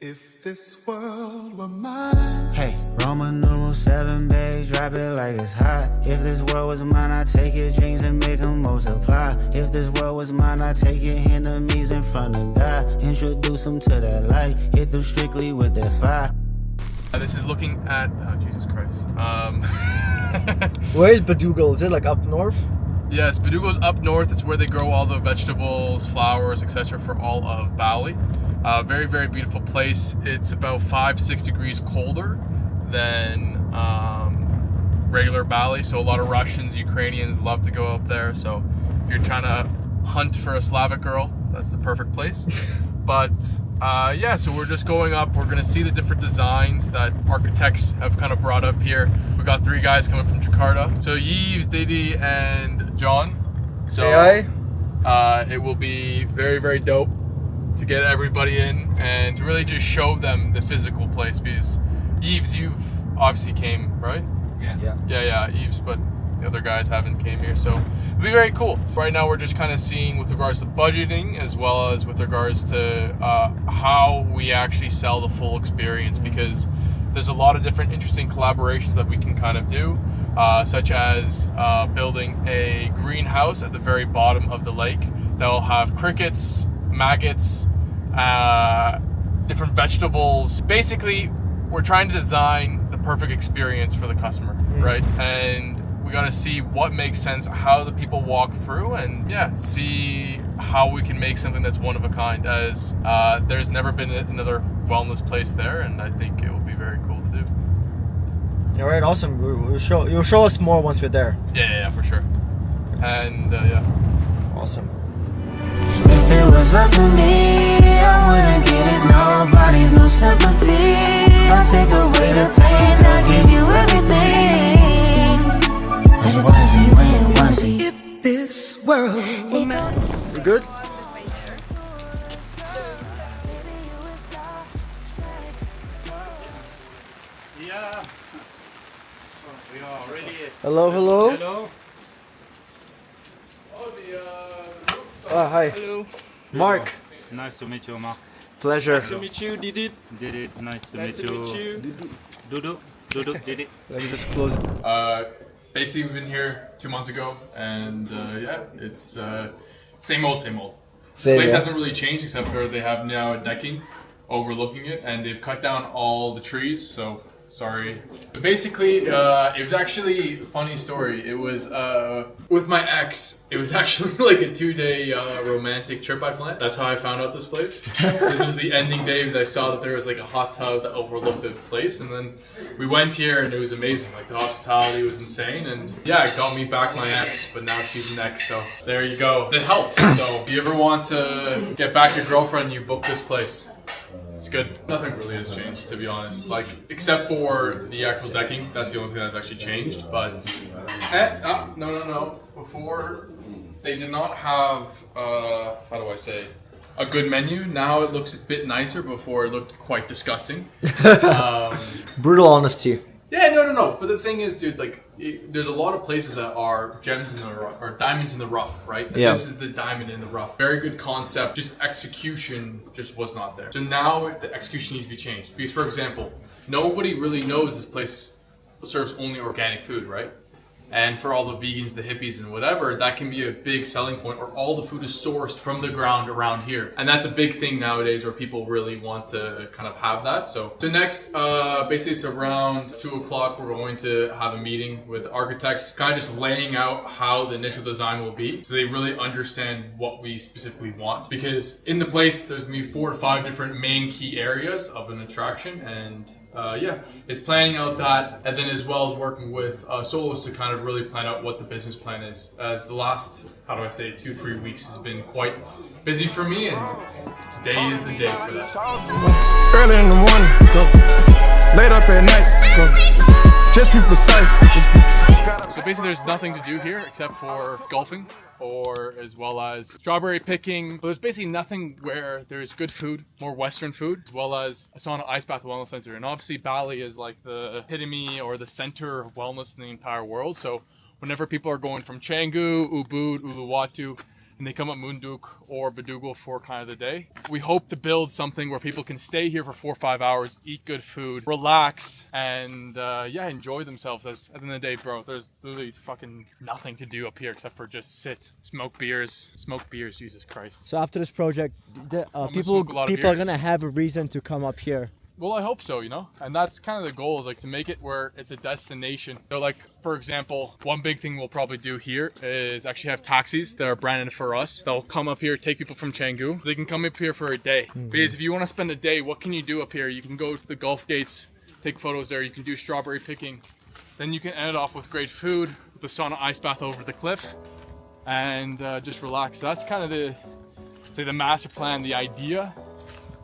If this world were mine. Hey, Roman numeral 7, babe, drop it like it's hot. If this world was mine, I'd take your dreams and make them multiply. If this world was mine, I'd take your enemies in front of God. Introduce them to that light, hit them strictly with that fire. This is looking at, oh Jesus Christ. Where is Bedugul? Is it like up north? Yes, Bedugul's up north. It's where they grow all the vegetables, flowers, etc. for all of Bali. Very, very beautiful place. It's about 5 to 6 degrees colder than regular Bali. So a lot of Russians, Ukrainians love to go up there. So if you're trying to hunt for a Slavic girl, that's the perfect place. But yeah, so we're just going up. We're gonna see the different designs that architects have kind of brought up here. We got 3 guys coming from Jakarta. So Yves, Didi, and John. So it will be very, very dope to get everybody in and to really just show them the physical place, because Yves, you've obviously came, right? Yeah, Yves, but the other guys haven't came here, so it'll be very cool. Right now we're just kind of seeing with regards to budgeting as well as with regards to how we actually sell the full experience, because there's a lot of different interesting collaborations that we can kind of do, such as building a greenhouse at the very bottom of the lake that will have crickets, maggots, different vegetables. Basically, we're trying to design the perfect experience for the customer, right? And we got to see what makes sense, how the people walk through, and yeah, see how we can make something that's one of a kind, as there's never been another wellness place there, and I think it will be very cool to do. All right, awesome. You'll show us more once we're there. Yeah, for sure. And yeah. Awesome. If it was up to me, I wouldn't give it nobody's no sympathy. I'll take away the pain, I'll give you everything. I just wanna see when, wanna see. If this world were mine. You good? Yeah. We are ready. Hello, hello. Hello. Hi. Hello. Mark. Nice to meet you, Mark. Pleasure. Nice to meet you, Didi. Didi, nice to meet you. Dudu, Didi. Let me just close it. Basically, we've been here 2 months ago, and yeah, it's same old. The place hasn't really changed, except for they have now a decking overlooking it, and they've cut down all the trees, so sorry. But basically, it was actually a funny story. It was with my ex. It was actually like a 2-day romantic trip I planned. That's how I found out this place. This was the ending day, because I saw that there was like a hot tub that overlooked the place, and then we went here and it was amazing. Like the hospitality was insane, and yeah, it got me back my ex, but now she's an ex, so there you go. It helped. So if you ever want to get back your girlfriend, you book this place. It's good. Nothing really has changed, to be honest. Like, except for the actual decking. That's the only thing that's actually changed. But, no. Before, they did not have, how do I say, a good menu. Now it looks a bit nicer. Before it looked quite disgusting. Brutal honesty. Yeah, no. But the thing is, dude, like, there's a lot of places that are gems in the rough, or diamonds in the rough, right? And Yeah. This is the diamond in the rough. Very good concept, just execution just was not there. So now the execution needs to be changed. Because, for example, nobody really knows this place serves only organic food, right? And for all the vegans, the hippies, and whatever, that can be a big selling point, or all the food is sourced from the ground around here. And that's a big thing nowadays, where people really want to kind of have that. So next, basically it's around 2 o'clock, we're going to have a meeting with architects, kind of just laying out how the initial design will be, so they really understand what we specifically want. Because in the place, there's gonna be 4 to 5 different main key areas of an attraction, and yeah, it's planning out that, and then as well as working with solos to kind of really plan out what the business plan is. As the last, 2-3 weeks has been quite busy for me, and today is the day for that. Early in the morning, go. Late up at night, go. Just be precise. So basically there's nothing to do here except for golfing, or as well as strawberry picking. But there's basically nothing where there's good food, more Western food, as well as a sauna, ice bath, wellness center. And obviously Bali is like the epitome or the center of wellness in the entire world. So whenever people are going from Canggu, Ubud, Uluwatu, and they come up Munduk or Bedugul for kind of the day. We hope to build something where people can stay here for 4 or 5 hours, eat good food, relax, and yeah, enjoy themselves. As at the end of the day, bro, there's literally fucking nothing to do up here except for just sit, smoke beers, Jesus Christ. So after this project, people are gonna have a reason to come up here. Well, I hope so, you know, and that's kind of the goal, is like to make it where it's a destination. So like, for example, one big thing we'll probably do here is actually have taxis that are branded for us. They'll come up here, take people from Canggu. They can come up here for a day. Because if you want to spend a day, what can you do up here? You can go to the Gulf Gates, take photos there. You can do strawberry picking. Then you can end it off with great food, with the sauna ice bath over the cliff, and just relax. So that's kind of the master plan, the idea.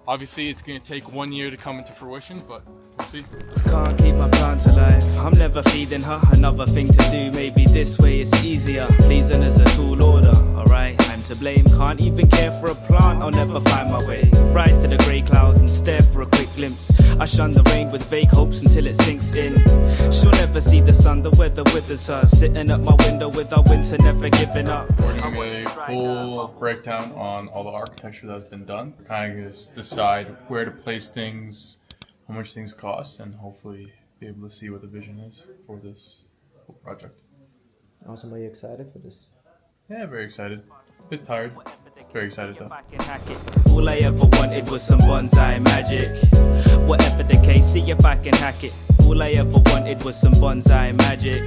Obviously, it's going to take 1 year to come into fruition, but we'll see. Can't keep my plant alive. I'm never feeding her. Another thing to do. Maybe this way it's easier. Pleasing as a tall order. Alright, I'm to blame. Can't even care for a plant. I'll never find my way. Rise to the grey cloud and stare for a quick glimpse. I shun the rain with vague hopes until it sinks in. She'll never see the sun. The weather withers her. Sitting at my window with our winter never giving up. We're doing a full breakdown on all the architecture that's been done. Kind of just decide where to place things, how much things cost, and hopefully be able to see what the vision is for this whole project. Awesome. Are you excited for this? Yeah, very excited. A bit tired. Very excited though. All I ever wanted was some bonsai magic. Whatever the case, see if I can hack it. All I ever wanted was some bonsai magic.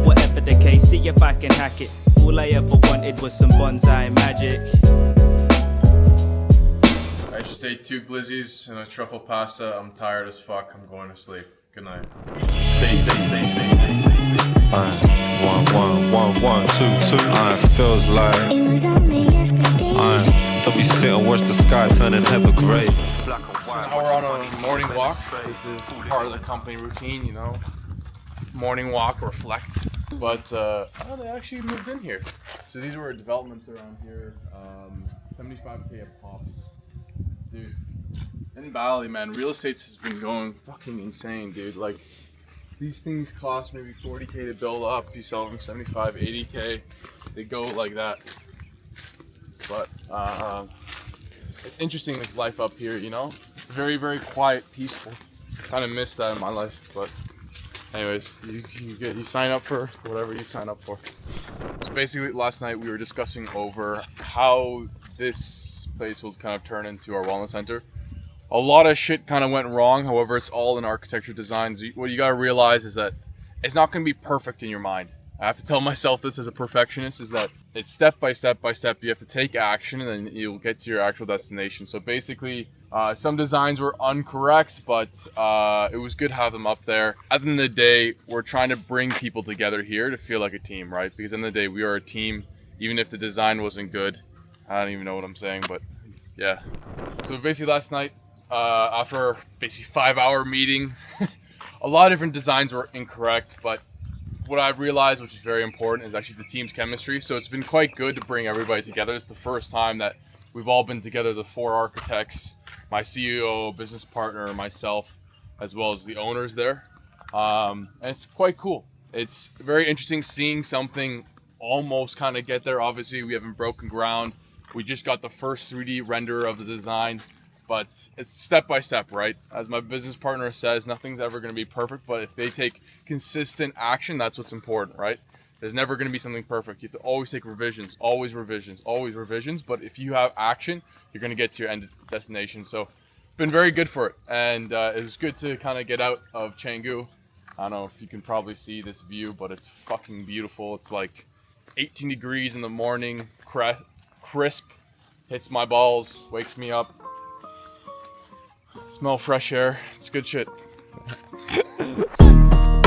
Whatever the case, see if I can hack it. All I ever wanted was some bonsai magic. I just ate 2 glizzies and a truffle pasta. I'm tired as fuck. I'm going to sleep. Good night. 1, 2, 2. Feels like It was only yesterday. don't be sitting, watch the sky turning heather grey. So now we're on a morning walk. This is part of the company routine, you know. Morning walk, reflect. But oh, they actually moved in here. So these were developments around here. 75K a pop. Dude, in Bali, man, real estate has been going fucking insane, dude. Like, these things cost maybe 40K to build up. You sell them 75, 80K. They go like that. But it's interesting, this life up here, you know? It's very, very quiet, peaceful. Kind of miss that in my life, but anyways, you sign up for whatever you sign up for. So basically, last night we were discussing over how this place will kind of turn into our wellness center. A lot of shit kind of went wrong. However, it's all in architecture designs. What you gotta realize is that it's not gonna be perfect in your mind. I have to tell myself this as a perfectionist, is that it's step by step by step. You have to take action and then you'll get to your actual destination. So basically, some designs were incorrect, but it was good to have them up there. At the end of the day, we're trying to bring people together here to feel like a team, right? Because at the end of the day, we are a team, even if the design wasn't good. I don't even know what I'm saying, but yeah. So basically last night, after basically 5-hour meeting, a lot of different designs were incorrect, but what I've realized, which is very important, is actually the team's chemistry. So it's been quite good to bring everybody together. It's the first time that we've all been together, the 4 architects, my CEO, business partner, myself, as well as the owners there. And it's quite cool. It's very interesting seeing something almost kind of get there. Obviously, we haven't broken ground. We just got the first 3D render of the design, but it's step by step, right? As my business partner says, nothing's ever going to be perfect, but if they take consistent action, that's what's important, right? There's never going to be something perfect. You have to always take revisions, always revisions, always revisions. But if you have action, you're going to get to your end destination. So it's been very good for it. And it was good to kind of get out of Canggu. I don't know if you can probably see this view, but it's fucking beautiful. It's like 18 degrees in the morning, crisp, hits my balls, wakes me up. Smell fresh air. It's good shit.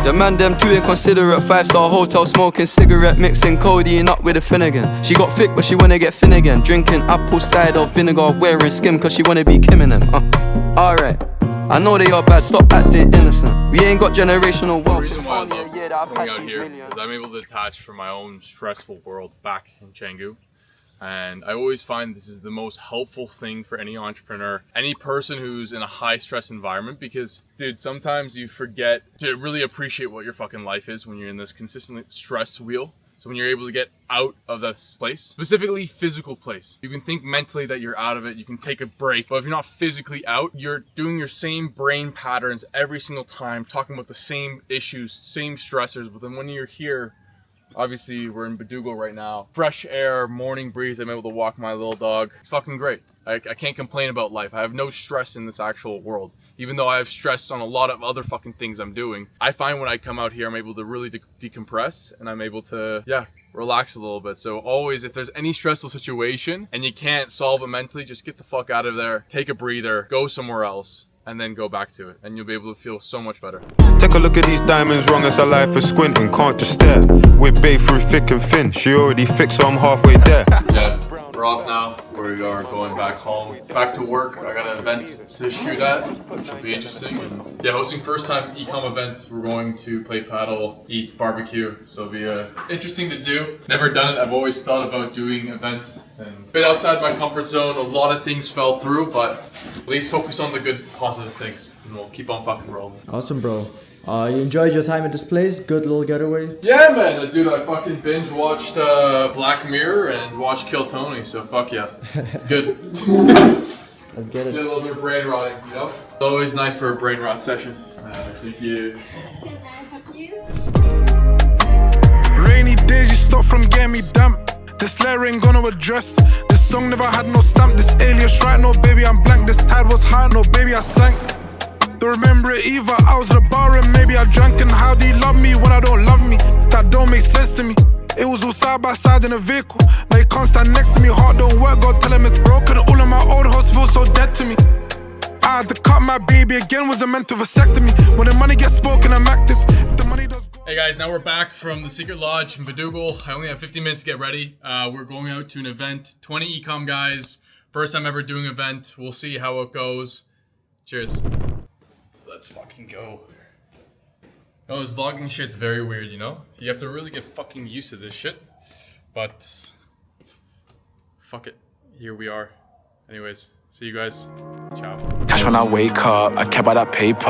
The man them too inconsiderate, 5-star hotel smoking cigarette, mixing codeine up with a Finnegan. She got thick but she wanna get thin again, drinking apple cider vinegar, wearing skim cause she wanna be Kim in them. Alright, I know they are bad, stop acting innocent. We ain't got generational wealth. The reason why I love coming out here is I'm able to detach from my own stressful world back in Canggu. And I always find this is the most helpful thing for any entrepreneur, any person who's in a high stress environment, because dude, sometimes you forget to really appreciate what your fucking life is when you're in this consistent stress wheel. So when you're able to get out of this place, specifically physical place, you can think mentally that you're out of it, you can take a break, but if you're not physically out, you're doing your same brain patterns every single time, talking about the same issues, same stressors. But then when you're here, obviously we're in Bedugul right now, fresh air, morning breeze, I'm able to walk my little dog. It's fucking great. I can't complain about life. I have no stress in this actual world. Even though I have stress on a lot of other fucking things I'm doing, I find when I come out here, I'm able to really decompress and I'm able to, relax a little bit. So always, if there's any stressful situation and you can't solve it mentally, just get the fuck out of there, take a breather, go somewhere else, and then go back to it. And you'll be able to feel so much better. Take a look at these diamonds, wrong as a life for squinting. Can't just stare. We're babe through thick and thin. She already fixed, so I'm halfway there. Yeah, we're off now. We are going back home, back to work. I got an event to shoot at, which will be interesting. And yeah, hosting first time ecom events. We're going to play paddle, eat, barbecue. So it'll be interesting to do. Never done it. I've always thought about doing events and a bit outside my comfort zone. A lot of things fell through, but at least focus on the good, positive things, and we'll keep on fucking rolling. Awesome, bro. You enjoyed your time at this place? Good little getaway? Yeah, man. Dude, I fucking binge watched Black Mirror and watched Kill Tony, so fuck yeah. It's good. Let's get it. Did a little bit of brain rotting, you know? It's always nice for a brain rot session. Thank you. Can I help you? Rainy days, you stop from getting me damp. This letter ain't gonna address. This song never had no stamp. This alias right, no baby, I'm blank. This tide was high, no baby, I sank. Don't remember it either. I was at the bar and maybe I drank. And how do you love me when I don't love me? That don't make sense to me. It was all side by side in a vehicle. Now you can't stand next to me. Heart don't work, God tell him it's broken. All of my old hoes feel so dead to me. I had to cut my baby again, was a mental vasectomy. When the money gets spoken, I'm active. If the money does go. Hey guys, now we're back from the Secret Lodge in Bedugul. I only have 15 minutes to get ready. We're going out to an event. 20 ecom guys. First time ever doing an event. We'll see how it goes. Cheers. Let's fucking go. No, this vlogging shit's very weird, you know? You have to really get fucking used to this shit. But fuck it. Here we are. Anyways, see you guys. Ciao. Cash when I wake up, I care about that paper.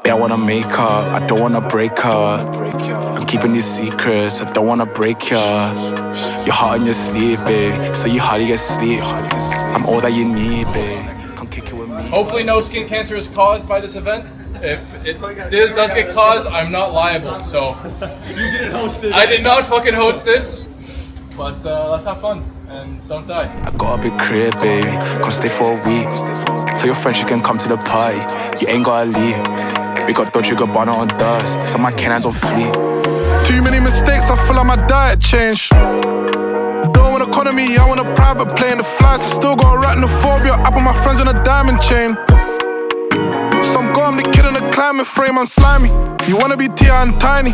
Yeah, I wanna make up, I don't wanna break up. I'm keeping these secrets, I don't wanna break ya. Your heart on your sleeve, babe, so you hardly get sleep. I'm all that you need, babe. Come kick it with me. Hopefully no skin cancer is caused by this event. If it does get caused, I'm not liable, so. You didn't host this. I did not fucking host this. But let's have fun and don't die. I got a big crib, baby. Come stay for a week. Tell your friends you can come to the party. You ain't gotta leave. We got Dolce & Gabbana on dust, so my canines on fleek. Too many mistakes, I feel like my diet changed. Don't want economy, I want a private plane. The flights, I still got arachnophobia. I put my friends on a diamond chain. So I'm gone, the kid in the climate frame, I'm slimy. You wanna be T.I. and tiny.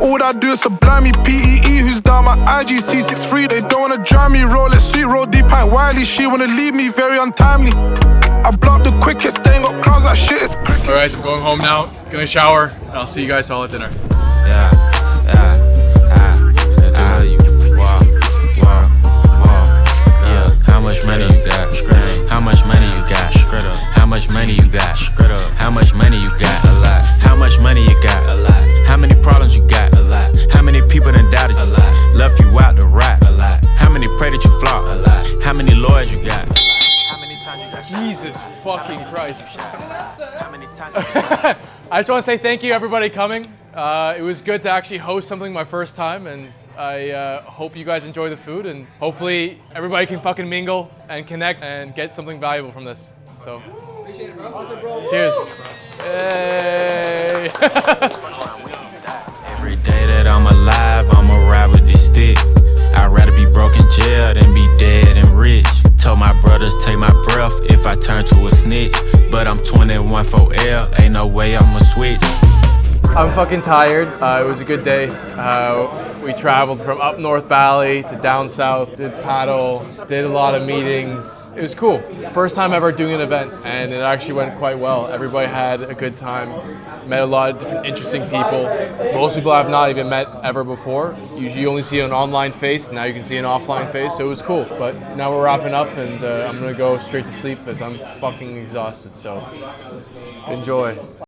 All that I do is sublime me. P.E.E. who's down my IG C63. They don't wanna drown me. Roll it sweet, roll deep, pint Wiley. She wanna leave me very untimely. I blocked the quickest, they ain't got crowds, that shit is cricket. Alright, I'm going home now. Gonna shower, and I'll see you guys all at dinner. How much money you got? How much money you got? How much money you got? How much money you got? A lot. How much money you got? A lot. How many problems you got? A lot. How many people done doubted you? A lot. Left you out to rot? A lot. How many pray that you flop? A lot. How many lawyers you got? How many times you got? Jesus fucking Christ. How many times I just want to say thank you everybody coming. It was good to actually host something my first time, and I hope you guys enjoy the food, and hopefully everybody can fucking mingle and connect and get something valuable from this. So, appreciate it, bro. Awesome, bro. Cheers. Yay. Every day that I'm alive, I'ma ride with this stick. I'd rather be broke in jail than be dead and rich. Told my brothers take my breath if I turn to a snitch. But I'm 21 for L, ain't no way I'ma switch. I'm fucking tired. It was a good day. We traveled from up north Bali to down south, did paddle, did a lot of meetings. It was cool. First time ever doing an event, and it actually went quite well. Everybody had a good time, met a lot of different interesting people. Most people I've not even met ever before. Usually you only see an online face, now you can see an offline face, so it was cool. But now we're wrapping up, and I'm gonna go straight to sleep because I'm fucking exhausted, so enjoy.